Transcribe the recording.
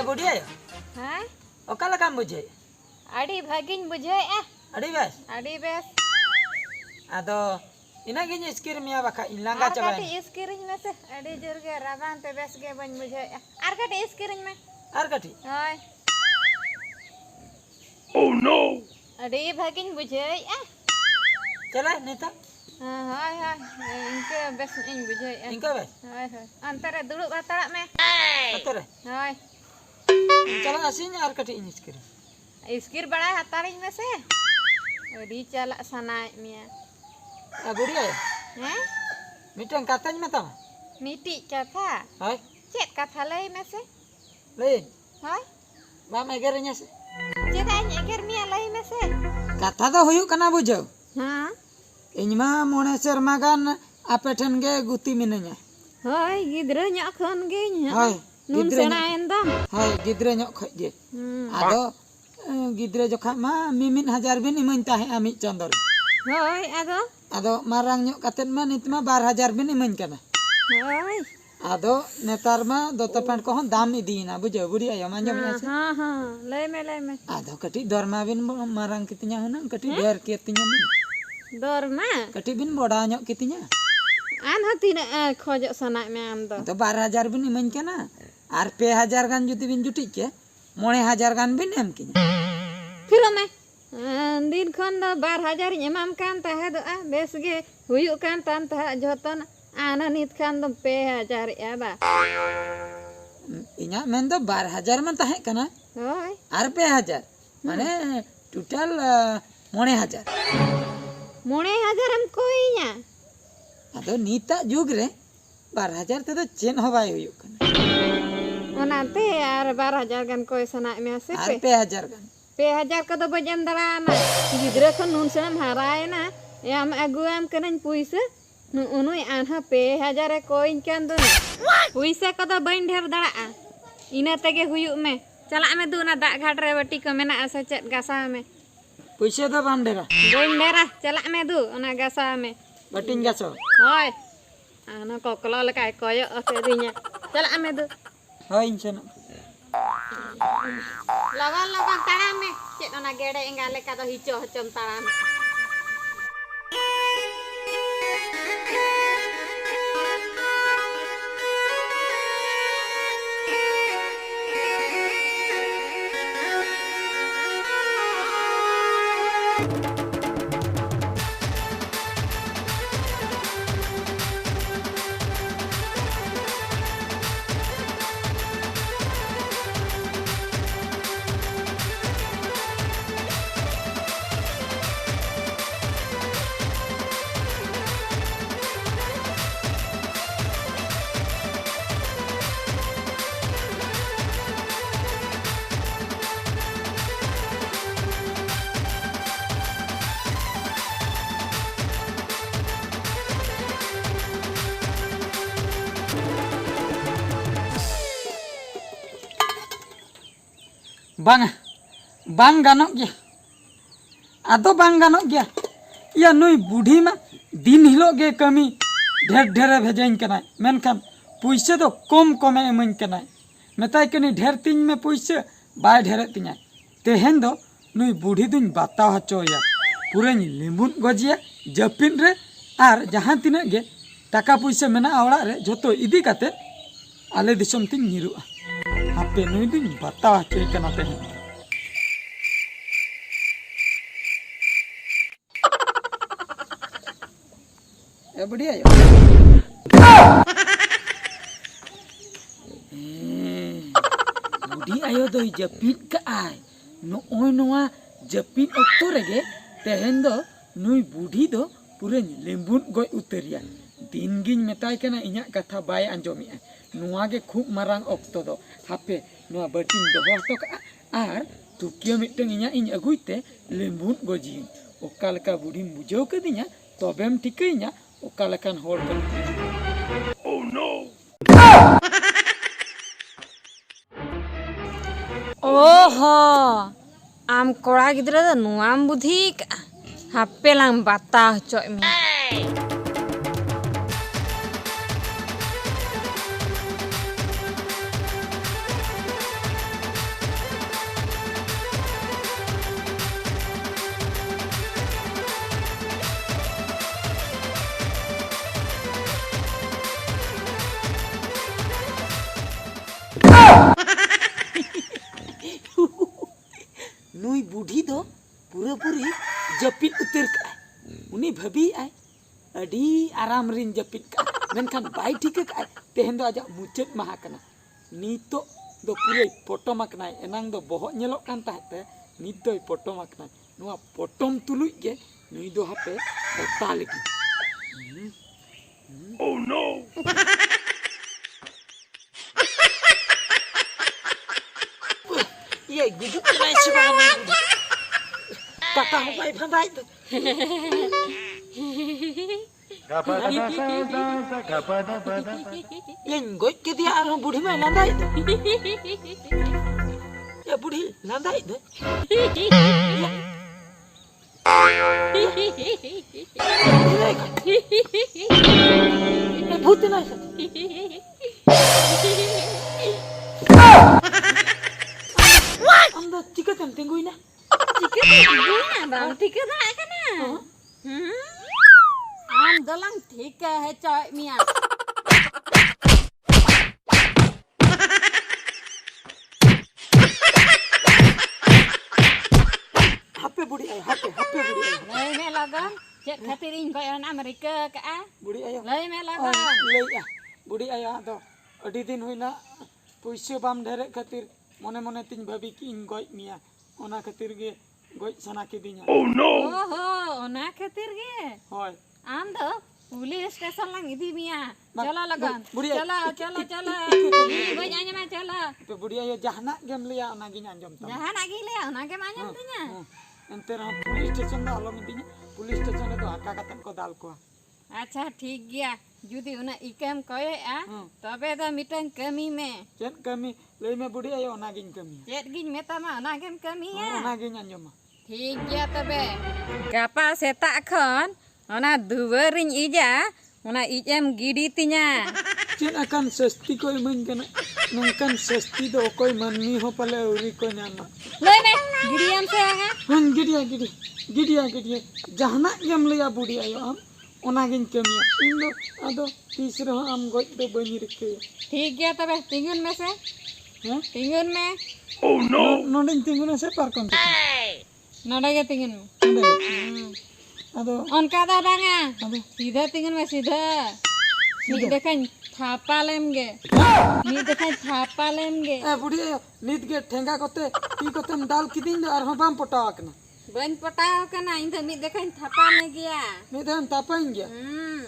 बुढ़िया हाँ ओकाला काम बुझे अड़ी भागिन बुझे अड़ी बेस आदो इना गिन स्किर मिया बखा इलांगा आर चबा काटी स्किरिंग में से अड़ी जोर के राबान ते बेस के बन बुझे आर काटी स्किरिंग में आर कठी हाय Oh no! अड़ी भागिन बुझे चला नेता हाय हाय इनके बेस इन बुझे इनका बेस हाय हाय अंतरे दुड़ुब हताड़ा में अतरे हाय चला असीन आर कठी इन स्किर स्किर बड़ा हताड़िंग में से अड़ी चला सनाय मिया आ बुढ़िया हैं मिटन काताñ में तम मीटी कथा हाय चेत कथा लई में से ले हाय बा मेगरnya से चेदा एगर मिया लई में से कथा दो हुयु कना बुझो हां इनमा मोने सेरमा गान आपे ठन गे गुती मिनanya हाय गिद्रा nya खन गे nya हाय नुन सेनायन दम हाय गिद्रा ᱧᱚᱜ खoj गे आदो गिद्रा जोखा मा मिमिन हजार बिन इमन ताहे आमी चंदर हाय आदो आदो मारांग ᱧᱚᱜ katen मा नित मा 2000 बिन इमन kana हाय आदो नेतार मा दोतो पेंट को हन दाम इदीना बुझो बुढ़ी आयो मांजो में से हां हां लई में आदो कटी दरमा बिन मारांग कितnya हुनन कटी ढेर कितnya बिन दर मा कटी बिन बड़ा ᱧᱚᱜ कितnya आन हतीना खोज सनाय में आम दो तो 12000 बिन इमन kana आर 2000 गान जुदी बिन जुटी के 9000 गान बिन एम किnya फिर में दिन खन दो 12000 एमाम कान ताहे दो बेस गे हुयु कान तान ता जतन आना नित खान दो 2000 एबा इnya मेन दो 12000 में ताहे kana होय आर 2000 माने टोटल 9000 हम कोई nya आदो नीता जुग रे 12000 ते तो चेन हो बाय हुयु kana ओनाते यार 12000 गन कोई सनाय में से आर 2000 गान 2000 को तो बजम दलाना गिद्रा खन नुन सम हराय ना याम अगुआम कनन पुइसे नुनुय आनहा 2000 कोइन कान दो पुइसे को तो बइन ढेर दड़ा इना तगे हुयु में चला में दू ना दा घाट रे बटी को मेना से चेत गासा में पैसे दो बाम डेरा बइन ढेरा चला में दू ओना गासा में बटिन गासो होय आना कोकला लका कोयो असे दिnya चला में दू होय इंसन लगन लगन ताड़ा में चेत ओना गेड़े एंगा लेका तो हिचो हचम ताड़ा में बांग गानों गया आदो बांग गानों गया या नुई बूढ़ी मा दिन हिलो गे कमी ढेर ढेर भेजन कना मेनखान पैसे तो कम कम एमन कना मेताय कनी ढेर तीन में पैसे बाय ढेर तिया तेहेन दो नुई बूढ़ी दुन बाता हचोया पूरे लेम्बुन गजिया जपिन रे आर जहां तिना गे टाका पैसे मेना ओड़ा रे जतो इदी काते आले दिसम तिन निरुआ हापे नुई दुन बाता हचोय कना तेहेन ए बढ़िया बुढ़ी आयो दो जपिन का आय नोय नोआ जपिन अक्तो रेगे तेहेन दो नुई बुढ़ी दो पूरे लेम्बुन गय उतरिया दिन गिन मेताय कना इnya कथा बाय अंजोमिया नोआ गे खूब मारांग अक्तो दो हापे नोआ बटिन दो हतो का आर तुकियो मिटंग इnya इन अगुइते लेम्बुन गजी ओका लका बुढ़ी बुझाव कदिnya तबेम ठिकैया ओका लकान होड़ कन Oh no! ओहो आम कोड़ा गिद्रा द नुआम बुद्धि हापे लांग बाता हचोय में नुई बूढ़ी दो पूरा पूरी जपित उतर का उनी भाभी आय अडी आराम रिन जपित का मेनखान बाई ठीक का तेहन दो आजा मुचत महा कना नीतो दो पूरे पोटम कना एनांग दो बहुत नेलो कान ताहते नित दो पोटम कना नुआ पोटम तुलुई गे नुई दो हापे ओता लगी Oh no! ये गुजु Kanai सिबाना kata hobai bandai tu yang goi ke dia arang budi mai landai tu ya budi landai tu भूत ना anda tiga kan tengguina Tiket gue bang, tiket apa na? Am dalang tiket है coy Mia. HP budi ayo, HP budi ayo. Lei me lagan, cek khatirin kau orang Amerika ke ah? Budi ayo. Lei me lagan. Lei ah, budi ayo ado. Adi din huina, puisi bam dherek khatir mone mone tin bhabi ki ing goi mia. Ona khatir ge goj sana ke dinya. Oh no! Oh, ona khatir ge. Hoy. Am do police station lang idi Mia. Chala lagan. Budi Chala. Gue nyanyi mah chala. Pe budi ayo jahna gem liya ona gi anjom tam. Jangan lagi le, ona ke manjam tunya. Enter police station दा alom dinya. Police station रे तो हक्का कतन को दाल को. अच्छा ठीक गया जुदी उना इकम कोए आ तबे तो मिटन कमी में Chen kami lei me budi ayo ona gi kami. चेत गिन मेता मा ओना गेम कमी है Ona gi anjom. ठीक गया तबे गापा सेता खन ओना दुवरिन इजा ओना इजम गिडी तिnya Chen akan sesti ko iman kana. Nongkan sesti do okoi manmi ho pale uri ko nyama. ले में गिडियम से आगा Han gidia. Jahna gem liya budi ayo am. Ona gi kami. Indo ado tisro am goj do bani rekhe. ठीक गया तबे तिंगुन में से Hah? तिंगुन में Oh no! Noding tinguna se par kon. नडा के तिंगुन में Ado उनका दा बांगा ado सीधा तिंगुन में सीधा नी देखन थापा लेमगे नी देखन Thapa लेमगे budi ayo nit ge thenga kote ti kotem dal kidin do ar bam potaw akna. बन पटाव कना इन मी देखन थापा में गया Me dan tapain gya. Hmm.